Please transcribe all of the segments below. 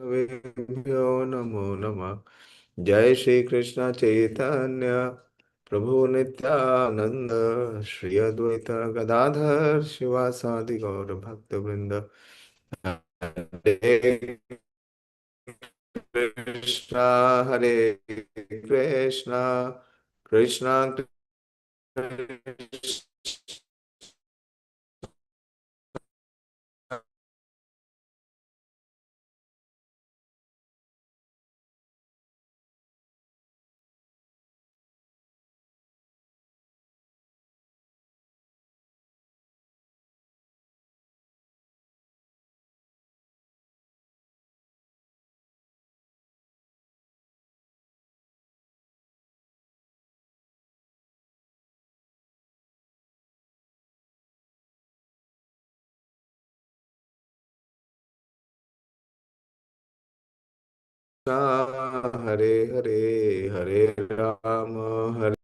वैष्णवेभ्यो नमो नमः। जय श्री कृष्ण चैतन्य प्रभु नित्यानंद श्री अद्वैत गदाधर शिवासादि गौर भक्त वृंद। हरे कृष्णा हरे कृष्णा कृष्णा कृष्णा हरे हरे हरे राम हरे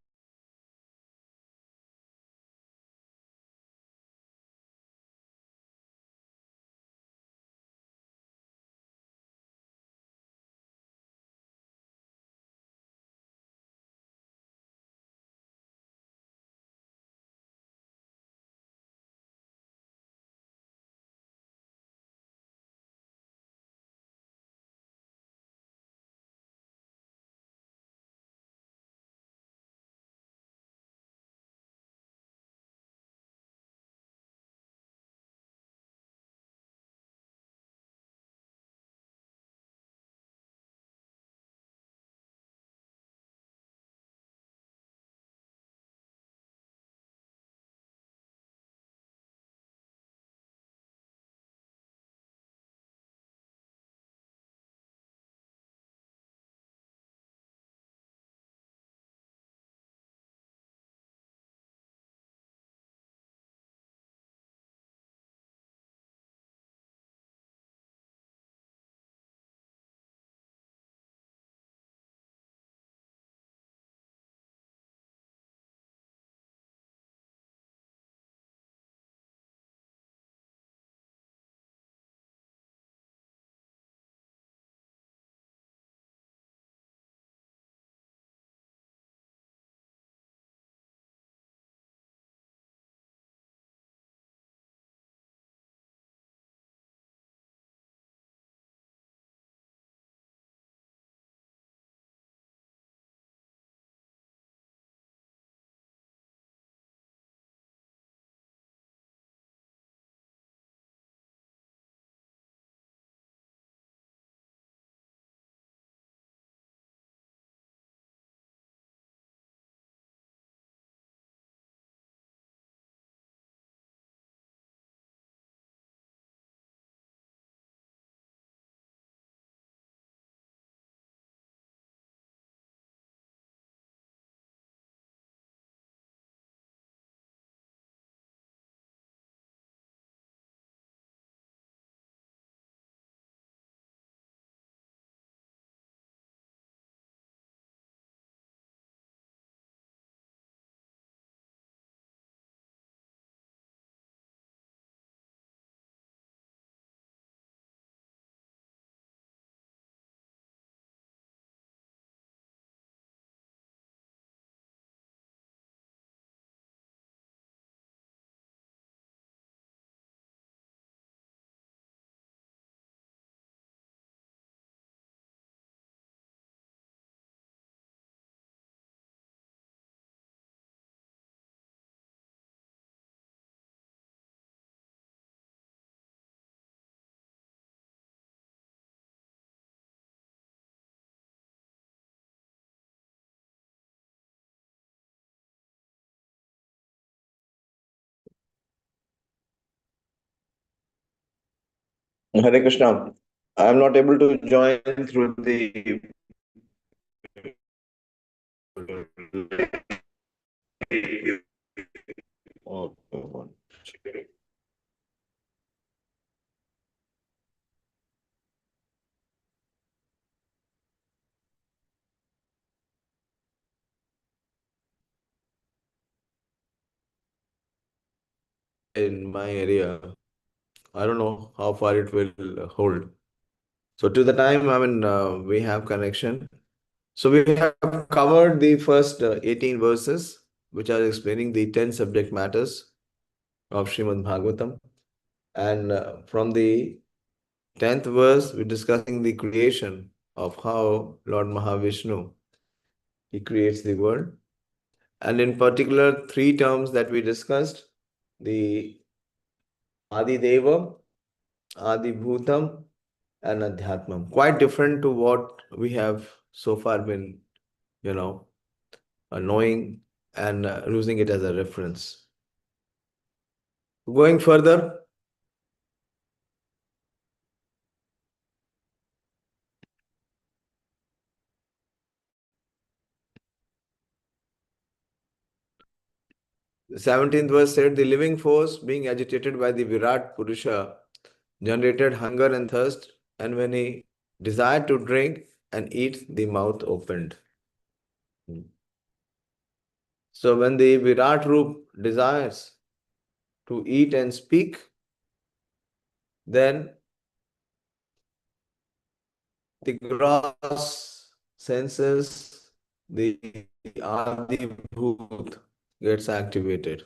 Hare Krishna. I am not able to join through the in my area. I don't know how far it will hold. So to the time, we have connection. So we have covered the first 18 verses, which are explaining the 10 subject matters of Srimad Bhagavatam. And from the 10th verse, we're discussing the creation of how Lord Mahavishnu, he creates the world. And in particular, three terms that we discussed, the Adi Deva, Adi Bhutam, and Adhyatmam. Quite different to what we have so far been, knowing and using it as a reference. Going further, the 17th verse said, the living force being agitated by the Virat Purusha generated hunger and thirst, and when he desired to drink and eat, the mouth opened. So when the Virat Roop desires to eat and speak, then the gross senses, the Adi Bhut gets activated.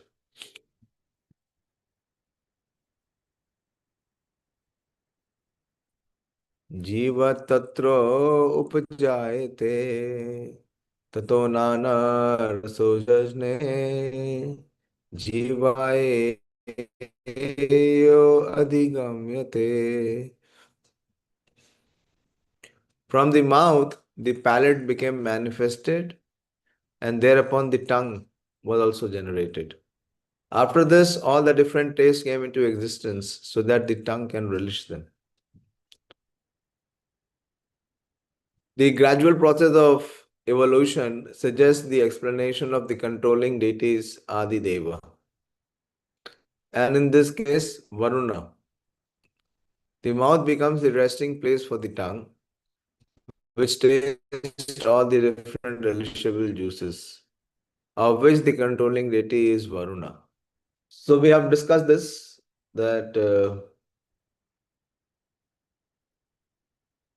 Jiva tatro upajayate tato nana rasojajne jivaye yo adhigamyate. From the mouth, the palate became manifested, and thereupon the tongue was also generated. After this, all the different tastes came into existence so that the tongue can relish them. The gradual process of evolution suggests the explanation of the controlling deities Adi Deva. And in this case, Varuna. The mouth becomes the resting place for the tongue, which tastes all the different relishable juices, of which the controlling deity is Varuna. So we have discussed this, that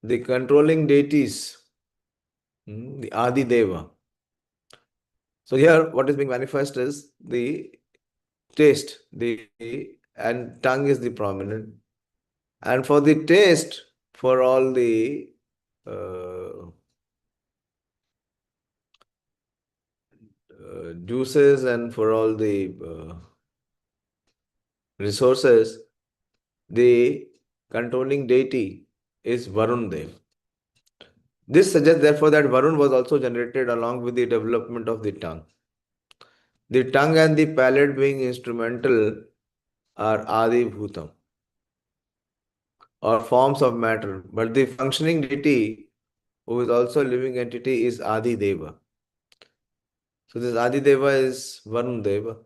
the controlling deities, the Adi Deva. So here what is being manifest is the taste, and tongue is the prominent. And for the taste, for all the juices and for all the resources, the controlling deity is Varun Dev. This suggests therefore that Varun was also generated along with the development of the tongue. The tongue and the palate being instrumental are Adi Bhutam, or forms of matter, but the functioning deity, who is also a living entity, is Adi Deva. So this Adi Deva is Varun Deva,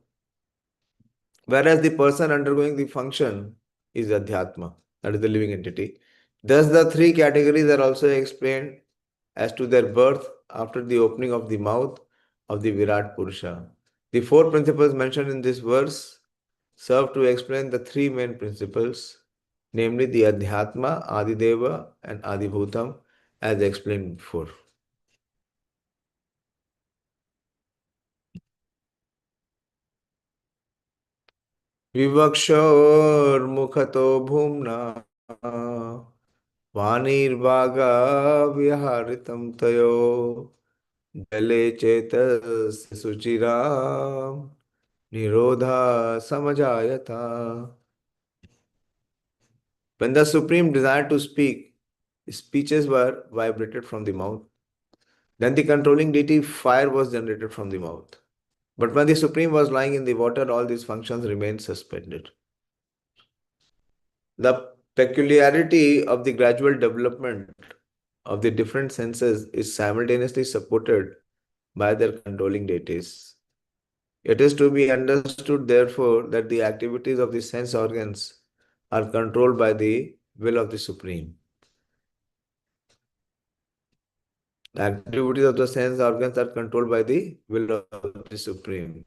whereas the person undergoing the function is Adhyatma, that is the living entity. Thus the three categories are also explained as to their birth after the opening of the mouth of the Virat Purusha. The four principles mentioned in this verse serve to explain the three main principles, namely the Adhyatma, Adideva, and Adibhutam, as explained before. विवक्षोर्मुखतो भूम्ना वाणीर्वागा विहारितं तयो जले चेतस्य सुचिराम nirodha samajayata. When the Supreme desired to speak, speeches were vibrated from the mouth. Then the controlling deity fire was generated from the mouth. But when the Supreme was lying in the water, all these functions remained suspended. The peculiarity of the gradual development of the different senses is simultaneously supported by their controlling deities. It is to be understood, therefore, that the activities of the sense organs are controlled by the will of the Supreme. The activities of the sense organs are controlled by the will of the Supreme.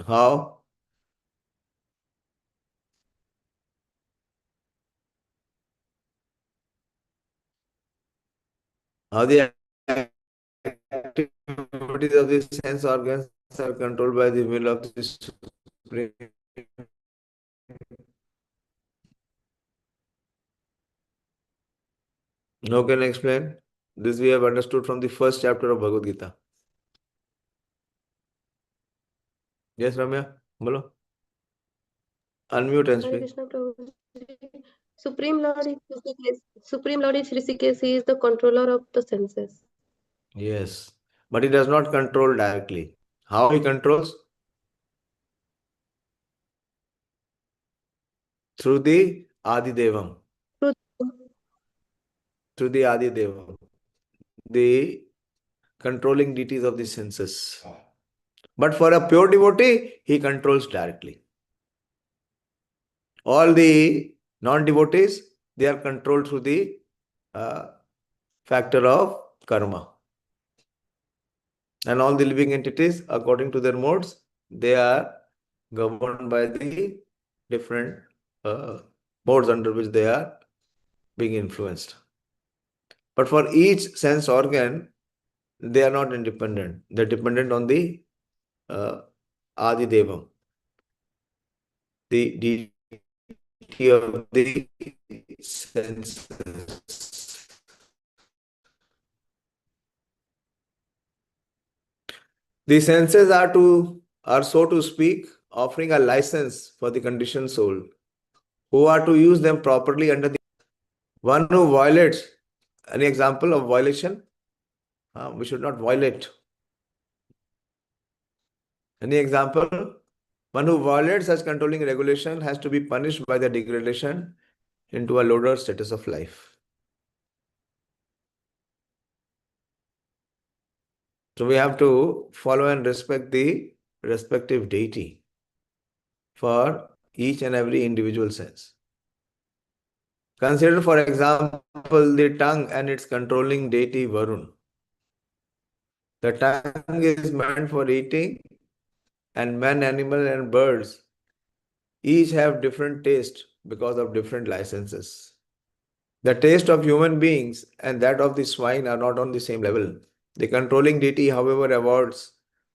How? How the activities of the sense organs are controlled by the will of the Supreme. How can I explain? This we have understood from the first chapter of Bhagavad Gita. Yes, Ramya? Bolo. Unmute and Hare speak. Krishna Prabhu. Supreme Lord is Rishikesh. Supreme Lord is Rishikesh. He is the controller of the senses. Yes. But he does not control directly. How he controls? Through the Adi Devam. Truth. Through the Adi Devam. The controlling deities of the senses. But for a pure devotee, he controls directly. All the non-devotees, they are controlled through the uh, factor of karma. And all the living entities, according to their modes, they are governed by the different modes under which they are being influenced. But for each sense organ, they are not independent. They're dependent on the Adi Devam, the deity of the senses. The senses are so to speak offering a license for the conditioned soul who are to use them properly under the one who violates. Any example of violation? We should not violate. Any example? One who violates such controlling regulation has to be punished by the degradation into a lower status of life. So we have to follow and respect the respective deity for each and every individual sense. Consider, for example, the tongue and its controlling deity Varun. The tongue is meant for eating, and man, animal, and birds each have different taste because of different licenses. The taste of human beings and that of the swine are not on the same level. The controlling deity, however, awards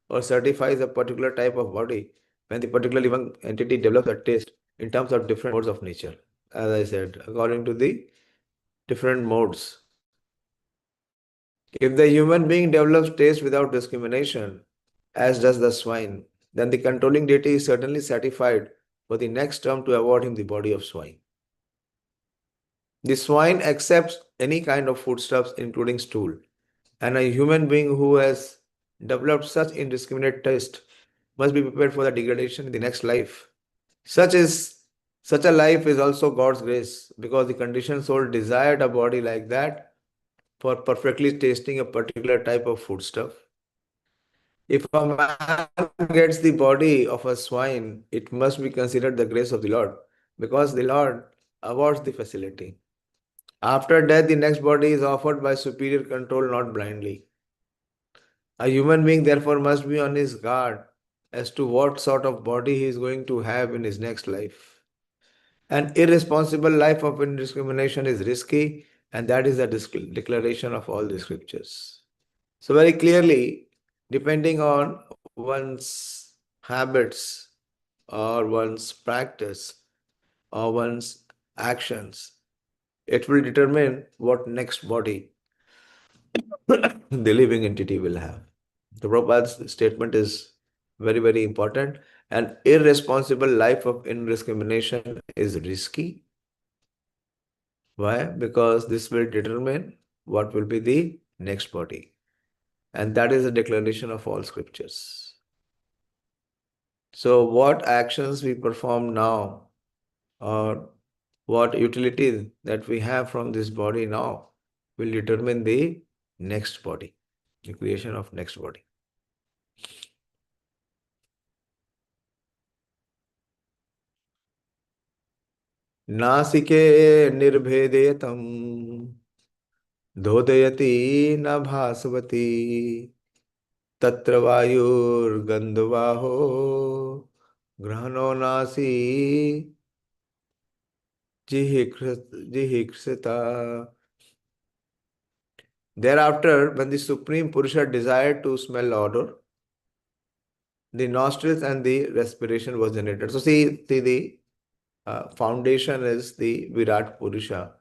or certifies a particular type of body when the particular living entity develops a taste in terms of different modes of nature. As I said, according to the different modes. If the human being develops taste without discrimination, as does the swine, then the controlling deity is certainly satisfied for the next term to award him the body of swine. The swine accepts any kind of foodstuffs, including stool, and a human being who has developed such indiscriminate taste must be prepared for the degradation in the next life. Such is such a life is also God's grace, because the conditioned soul desired a body like that for perfectly tasting a particular type of foodstuff. If a man gets the body of a swine, it must be considered the grace of the Lord, because the Lord awards the facility. After death, the next body is offered by superior control, not blindly. A human being, therefore, must be on his guard as to what sort of body he is going to have in his next life. An irresponsible life of indiscrimination is risky, and that is the declaration of all the scriptures. So, very clearly, depending on one's habits or one's practice or one's actions, it will determine what next body the living entity will have. The Prabhupada's statement is very, very important. An irresponsible life of indiscrimination is risky. Why? Because this will determine what will be the next body. And that is a declaration of all scriptures. So, what actions we perform now, or what utility that we have from this body now, will determine the next body, the creation of next body. नासिके निर्भेदेतं धोदयति न भास्वती तत्र वायुर्गन्धवाहो ग्रहणो नासी जिहिक्षिता. Thereafter, when the Supreme Purusha desired to smell odor, the nostrils and the respiration was generated. So see the foundation is the Virat Purusha.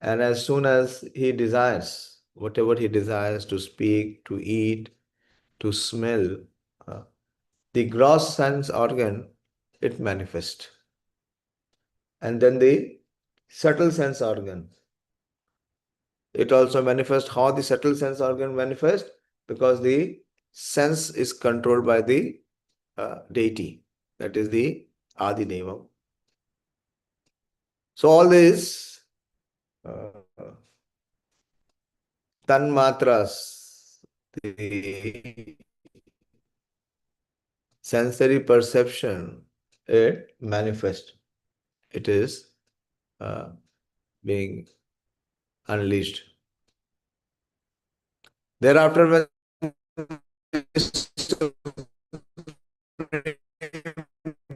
And as soon as he desires, whatever he desires to speak, to eat, to smell, uh, the gross sense organ, it manifests. And then the subtle sense organ, it also manifests. How the subtle sense organ manifests? Because the sense is controlled by the deity, that is the Adi Deva. So all these uh, tanmatras, the sensory perception, it manifests. It is being unleashed. Thereafter, when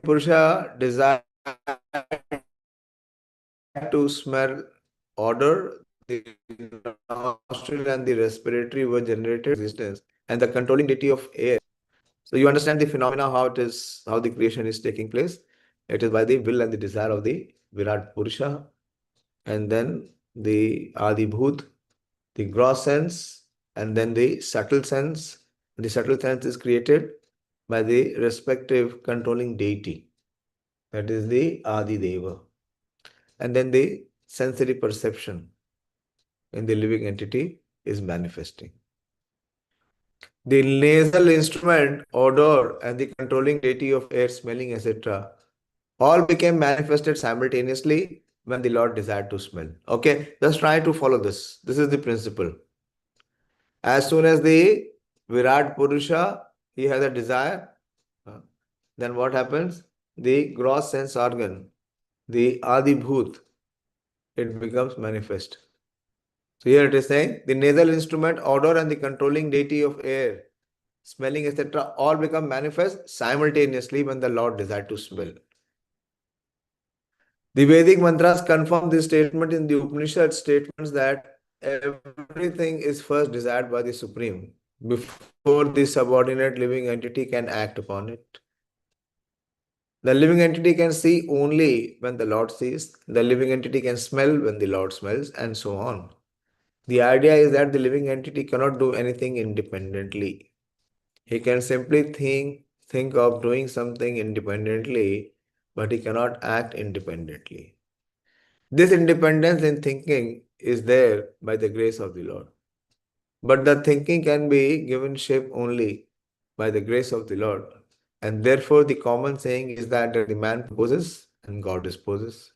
Purusha desire to smell odor, the nostril and the respiratory were generated existence, and the controlling deity of air. So you understand the phenomena, how it is, how the creation is taking place. It is by the will and the desire of the Virat Purusha, and then the Adi Bhut, the gross sense, and then the subtle sense. The subtle sense is created by the respective controlling deity, that is the Adi Deva. And then the sensory perception in the living entity is manifesting. The nasal instrument, odor, and the controlling deity of air, smelling, etc., all became manifested simultaneously when the Lord desired to smell. Okay, just try to follow this. This is the principle. As soon as the Virat Purusha, he has a desire, then what happens? The gross sense organ, the Adi Bhut, it becomes manifest. So here it is saying the nasal instrument, odor, and the controlling deity of air, smelling, etc., all become manifest simultaneously when the Lord desired to smell. The Vedic mantras confirm this statement in the Upanishad statements that everything is first desired by the Supreme before the subordinate living entity can act upon it. The living entity can see only when the Lord sees, the living entity can smell when the Lord smells, and so on. The idea is that the living entity cannot do anything independently. He can simply think of doing something independently, but he cannot act independently. This independence in thinking is there by the grace of the Lord. But the thinking can be given shape only by the grace of the Lord. And therefore, the common saying is that the man proposes and God disposes.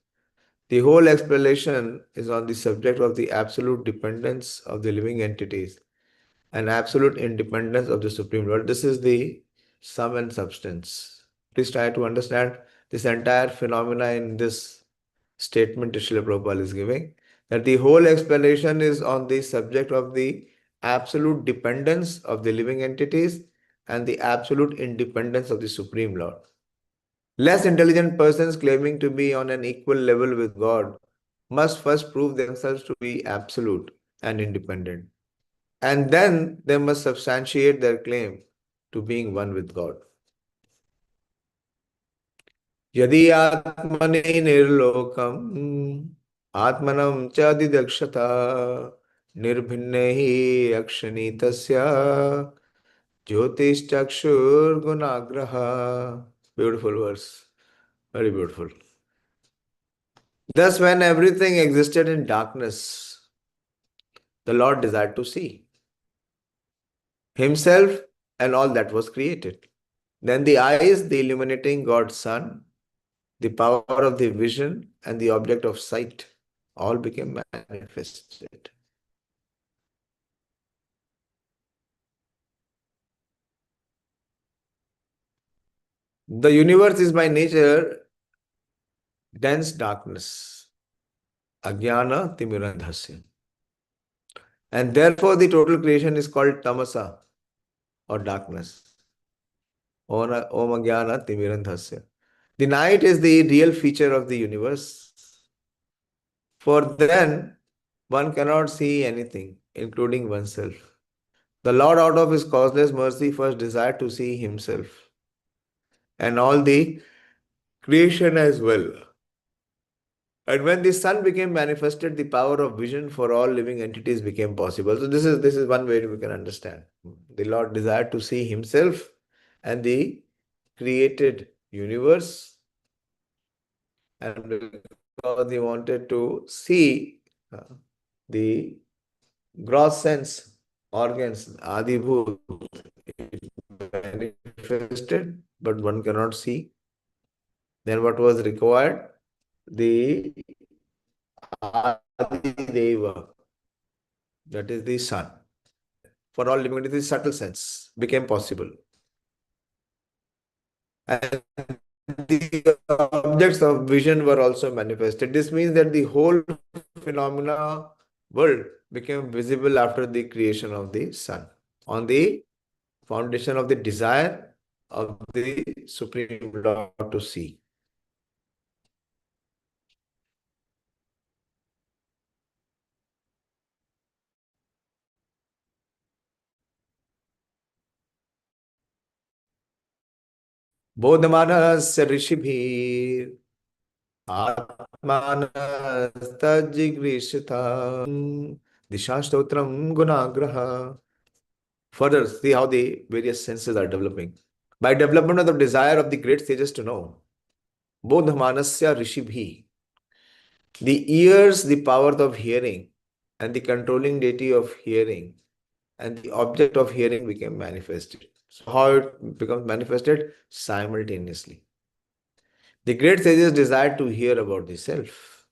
The whole explanation is on the subject of the absolute dependence of the living entities and absolute independence of the Supreme Lord. This is the sum and substance. Please try to understand this entire phenomena in this statement Srila Prabhupada is giving, that the whole explanation is on the subject of the absolute dependence of the living entities and the absolute independence of the Supreme Lord. Less intelligent persons claiming to be on an equal level with God must first prove themselves to be absolute and independent. And then they must substantiate their claim to being one with God. Yadi atmani nirlokam atmanam chadidakshata nirbhinnehi akshanitasya jyotish gunagraha. Beautiful verse. Very beautiful. Thus, when everything existed in darkness, the Lord desired to see Himself and all that was created. Then the eyes, the illuminating God's Son, the power of the vision, and the object of sight all became manifested. The universe is by nature dense darkness, ajnana timirandhasya. And therefore the total creation is called tamasa or darkness. Om ajnana timirandhasya. The night is the real feature of the universe. For then one cannot see anything, including oneself. The Lord, out of his causeless mercy, first desired to see himself and all the creation as well. And when the sun became manifested, the power of vision for all living entities became possible. So this is one way we can understand. The Lord desired to see himself and the created universe, and because he wanted to see the gross sense organs, Adibhut, manifested, but one cannot see. Then what was required? The Adideva, that is the sun. For all living entities, subtle sense became possible. And the objects of vision were also manifested. This means that the whole phenomena world became visible after the creation of the sun, on the foundation of the desire of the Supreme Lord to see. Bodhamanasya Rishibhir Atmanastadjigrishita Dishastotram Gunagraha. Further, see how the various senses are developing. By development of the desire of the great sages to know, Bodhamanasya Rishibhi, the ears, the power of hearing, and the controlling deity of hearing, and the object of hearing became manifested. So, how it becomes manifested? Simultaneously. The great sages desired to hear about the self.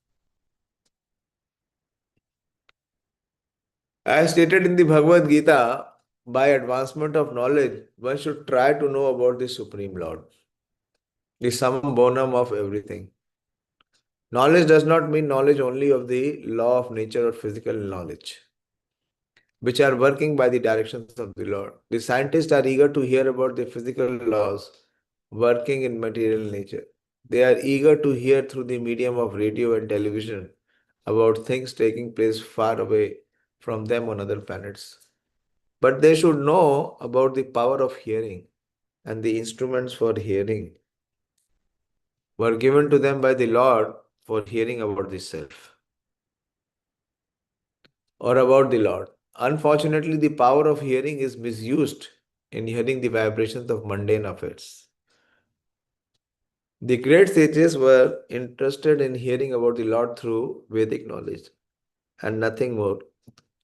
As stated in the Bhagavad Gita, by advancement of knowledge, one should try to know about the Supreme Lord, the summum bonum of everything. Knowledge does not mean knowledge only of the law of nature or physical knowledge, which are working by the directions of the Lord. The scientists are eager to hear about the physical laws working in material nature. They are eager to hear through the medium of radio and television about things taking place far away from them on other planets. But they should know about the power of hearing, and the instruments for hearing were given to them by the Lord for hearing about the self or about the Lord. Unfortunately, the power of hearing is misused in hearing the vibrations of mundane affairs. The great sages were interested in hearing about the Lord through Vedic knowledge and nothing more.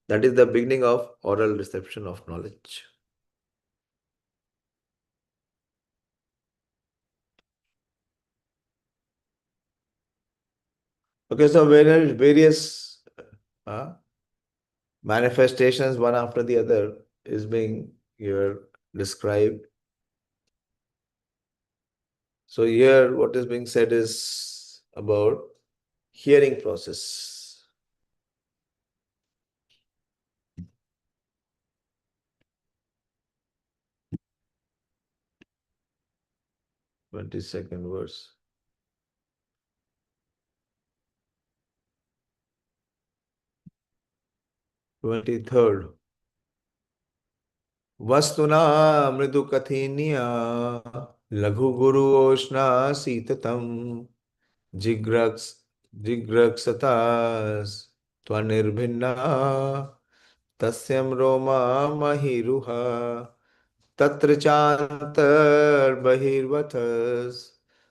That is the beginning of oral reception of knowledge. Okay, so various manifestations, one after the other, is being here described. So here what is being said is about hearing process. 22nd verse. 23rd. Vastuna mridu kathiniya laghu guru oshna sitatam jigraksatas tvanirvinna tasyam roma mahiruha tatra chantar bahirvatas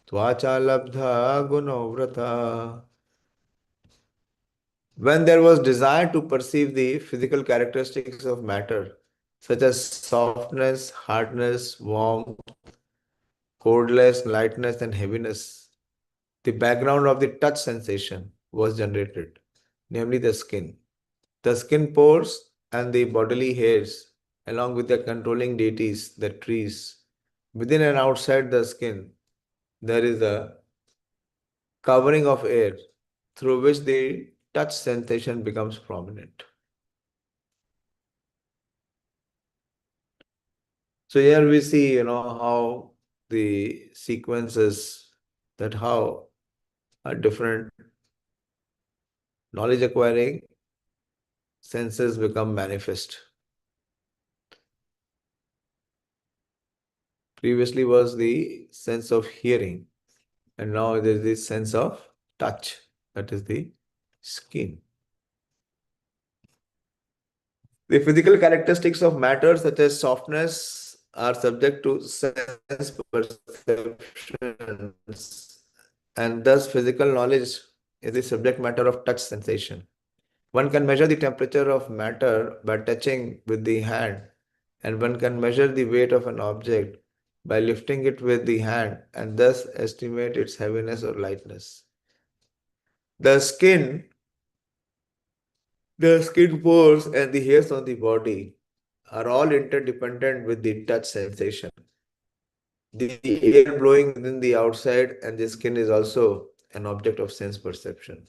tvacha labdha gunovrata. When there was desire to perceive the physical characteristics of matter, such as softness, hardness, warmth, coldness, lightness, and heaviness, the background of the touch sensation was generated, namely the skin. The skin pores and the bodily hairs, along with the controlling deities, the trees. Within and outside the skin, there is a covering of air through which the touch sensation becomes prominent. So here we see, how the sequences, that how a different knowledge acquiring senses become manifest. Previously was the sense of hearing, and now there is the sense of touch, that is the skin. The physical characteristics of matter, such as softness, are subject to sense perceptions, and thus physical knowledge is the subject matter of touch sensation. One can measure the temperature of matter by touching with the hand, and one can measure the weight of an object by lifting it with the hand and thus estimate its heaviness or lightness. The skin, the skin pores, and the hairs on the body are all interdependent with the touch sensation. The air blowing within the outside and the skin is also an object of sense perception.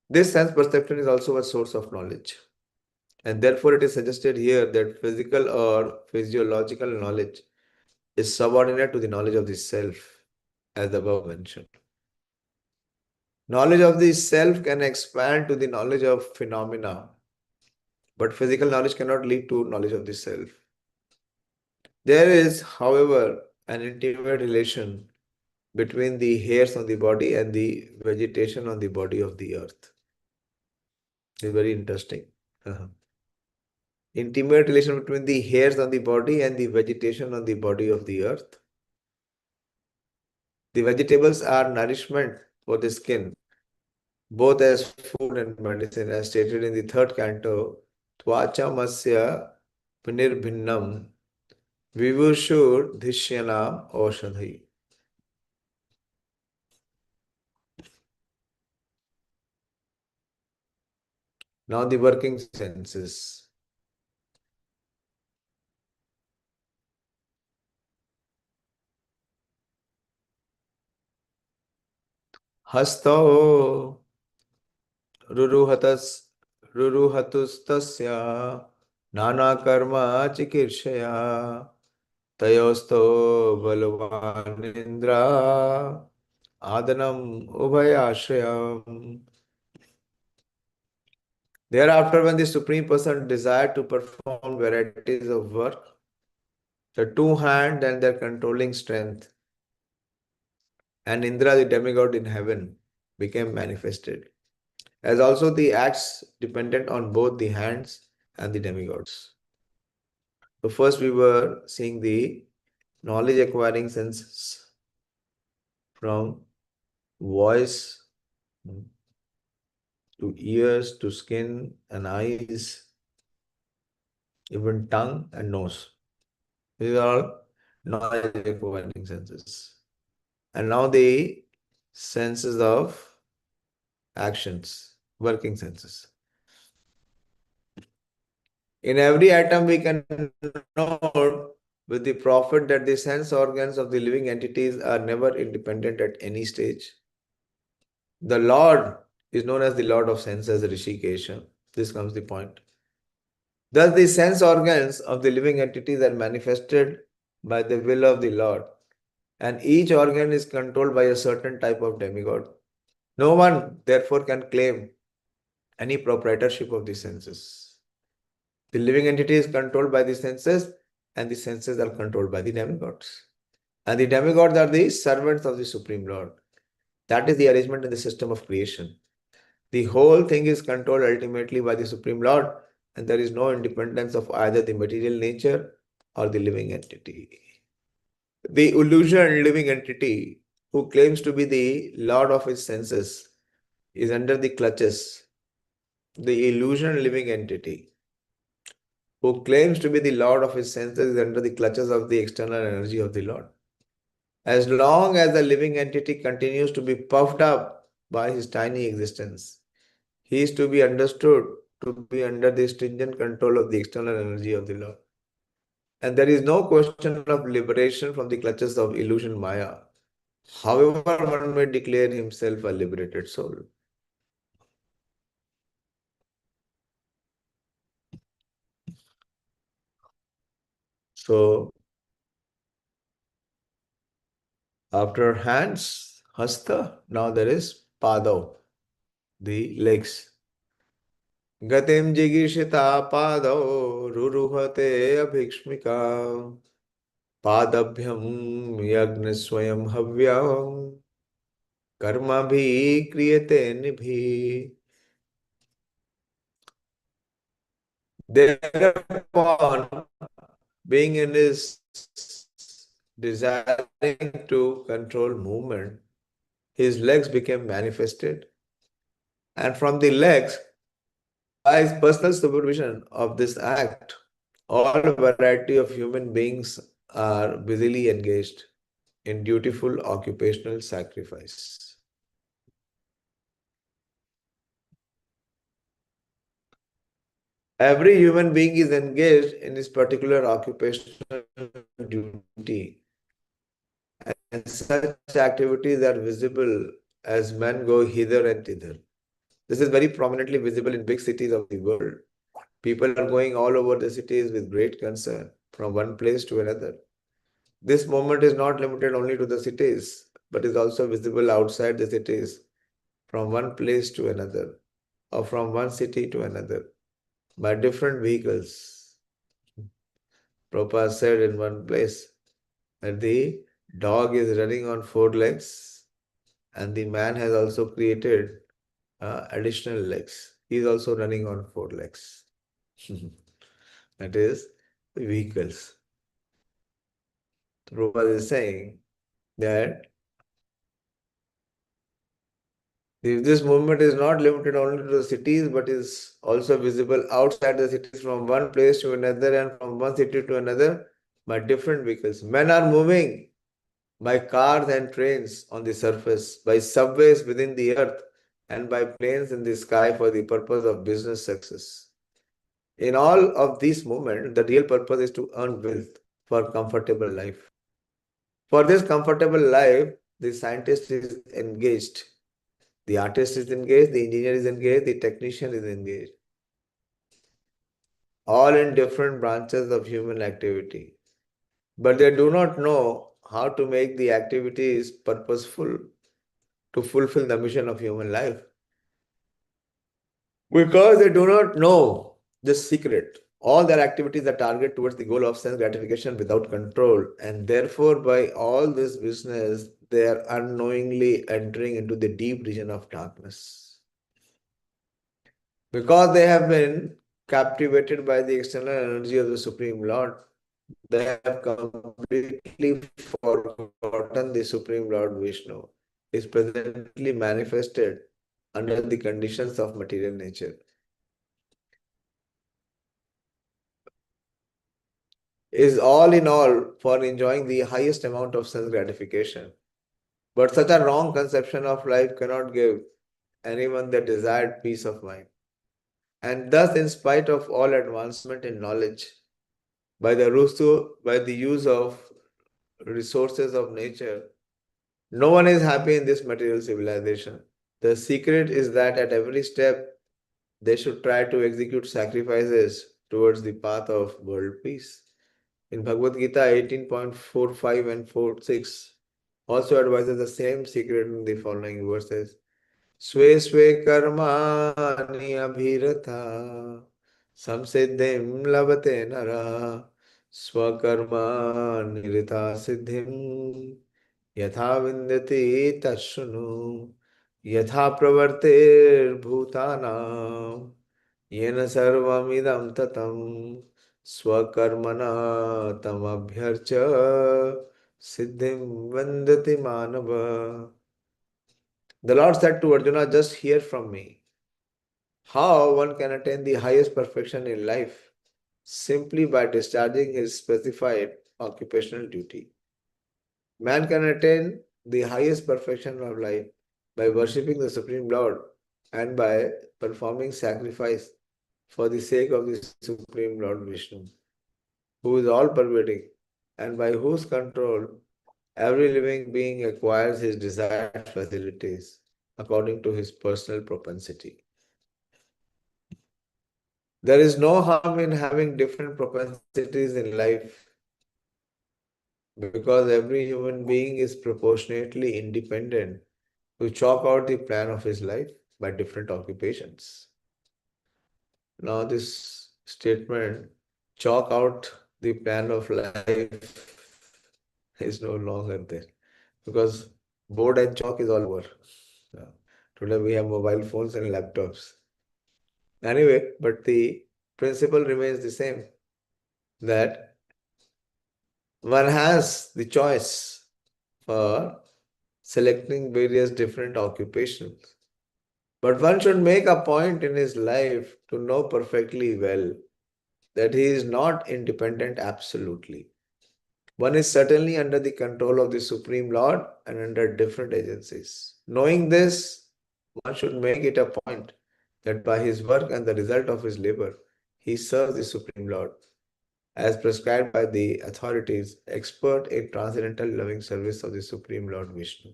This sense perception is also a source of knowledge. And therefore, it is suggested here that physical or physiological knowledge is subordinate to the knowledge of the self, as above mentioned. Knowledge of the self can expand to the knowledge of phenomena, but physical knowledge cannot lead to knowledge of the self. There is, however, an intimate relation between the hairs on the body and the vegetation on the body of the earth. It's very interesting. Intimate relation between the hairs on the body and the vegetation on the body of the earth. The vegetables are nourishment for the skin, both as food and medicine, as stated in the third canto, Tvacha Masya Pinirbhinnam Vivushur Dhisyanam Oshadhi. Now the working senses. Hasto Ruruhatas Ruruhatustasya Nana Karma Chikirshaya Tayosto Balvanindra Adanam Ubhayashrayam. Thereafter, when the Supreme Person desired to perform varieties of work, the two hands and their controlling strength, and Indra, the demigod in heaven, became manifested, as also the acts dependent on both the hands and the demigods. So first we were seeing the knowledge acquiring senses from voice to ears to skin and eyes, even tongue and nose. These are all knowledge acquiring senses. And now the senses of actions, working senses. In every atom, we can note with the profit that the sense organs of the living entities are never independent at any stage. The Lord is known as the Lord of senses, Rishikesha. This comes the point. Thus, the sense organs of the living entities are manifested by the will of the Lord, and each organ is controlled by a certain type of demigod. No one, therefore, can claim any proprietorship of the senses. The living entity is controlled by the senses, and the senses are controlled by the demigods. And the demigods are the servants of the Supreme Lord. That is the arrangement in the system of creation. The whole thing is controlled ultimately by the Supreme Lord, and there is no independence of either the material nature or the living entity. The illusion living entity, who claims to be the lord of his senses, is under the clutches. The illusion living entity, who claims to be the lord of his senses, is under the clutches of the external energy of the Lord. As long as the living entity continues to be puffed up by his tiny existence, he is to be understood to be under the stringent control of the external energy of the Lord. And there is no question of liberation from the clutches of illusion Maya. However, one may declare himself a liberated soul. So, after hands, hasta, now there is pado, the legs. गतिम जिगीषिता पादौ रुरुहते अभीक्ष्मिका पादभ्यम यज्ञ स्वयं हव्यम कर्म भी क्रियते निभि thereupon being in his desiring to control movement his legs became manifested and from the legs by his personal supervision of this act all variety of human beings are busily engaged in dutiful occupational sacrifice. Every human being is engaged in his particular occupational duty, and such activities are visible as men go hither and thither. This is very prominently visible in big cities of the world. People are going all over the cities with great concern from one place to another. This movement is not limited only to the cities, but is also visible outside the cities from one place to another or from one city to another by different vehicles. Prabhupada said in one place that the dog is running on four legs and the man has also created additional legs. He is also running on four legs. That is vehicles. Prabhupada is saying that this movement is not limited only to the cities but is also visible outside the cities from one place to another and from one city to another by different vehicles. Men are moving by cars and trains on the surface, by subways within the earth, and by planes in the sky for the purpose of business success. In all of these movements, the real purpose is to earn wealth for comfortable life. For this comfortable life, the scientist is engaged, the artist is engaged, the engineer is engaged, the technician is engaged. All in different branches of human activity. But they do not know how to make the activities purposeful to fulfill the mission of human life. Because they do not know the secret. All their activities are targeted towards the goal of sense gratification without control, and therefore, by all this business, they are unknowingly entering into the deep region of darkness. Because they have been captivated by the external energy of the Supreme Lord, they have completely forgotten the Supreme Lord Vishnu is presently manifested under the conditions of material nature. Is all in all for enjoying the highest amount of sense gratification. But such a wrong conception of life cannot give anyone the desired peace of mind. And thus, in spite of all advancement in knowledge, by the use of resources of nature, no one is happy in this material civilization. The secret is that at every step, they should try to execute sacrifices towards the path of world peace. In Bhagavad Gita 18.45 and 46 also advises the same secret in the following verses. Swe swe karmani abhiratha samsiddhim labate nara swakarma nirita siddhim yatha vindati tashunu yatha pravartir bhutanam yena sarvamidam tatam swakarmana tamabhyarcha siddhim vandati manava. The Lord said to Arjuna, just hear from me how one can attain the highest perfection in life simply by discharging his specified occupational duty. Man can attain the highest perfection of life by worshipping the Supreme Lord and by performing sacrifice for the sake of the Supreme Lord Vishnu, who is all pervading and by whose control every living being acquires his desired facilities according to his personal propensity. There is no harm in having different propensities in life because every human being is proportionately independent to chalk out the plan of his life by different occupations. Now this statement, chalk out the plan of life, is no longer there because board and chalk is all over. Yeah. Today we have mobile phones and laptops. Anyway, but the principle remains the same, that one has the choice for selecting various different occupations. But one should make a point in his life to know perfectly well that he is not independent absolutely. One is certainly under the control of the Supreme Lord and under different agencies. Knowing this, one should make it a point that by his work and the result of his labor, he serves the Supreme Lord, as prescribed by the authorities, expert in transcendental loving service of the Supreme Lord Vishnu.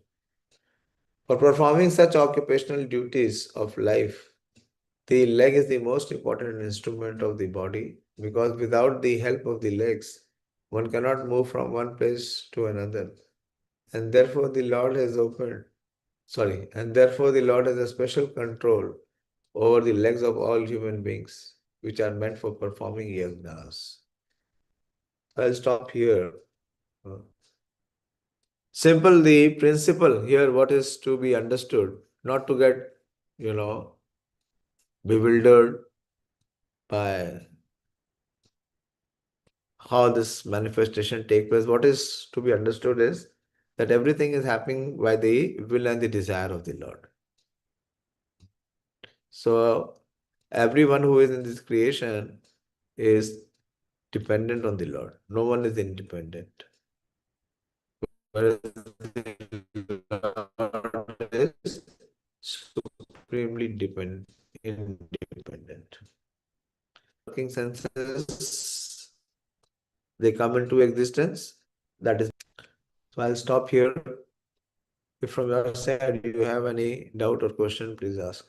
For performing such occupational duties of life, the leg is the most important instrument of the body because without the help of the legs, one cannot move from one place to another. And therefore the Lord has and therefore the Lord has a special control over the legs of all human beings, which are meant for performing yajnas. I'll stop here. Simple, the principle here, what is to be understood, not to get, you know, bewildered by how this manifestation take place. What is to be understood is that everything is happening by the will and the desire of the Lord. So everyone who is in this creation is dependent on the Lord. No one is independent. Whereas the Lord is supremely independent. Working senses, they come into existence. That is. So I'll stop here. If from your side you have any doubt or question, please ask.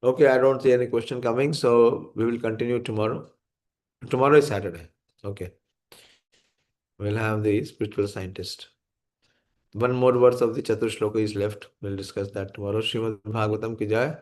Okay, I don't see any question coming, so we will continue tomorrow. Tomorrow is Saturday. Okay. We'll have the spiritual scientist. One more verse of the Chatur Shloka is left. We'll discuss that tomorrow. Srimad Bhagavatam ki jai.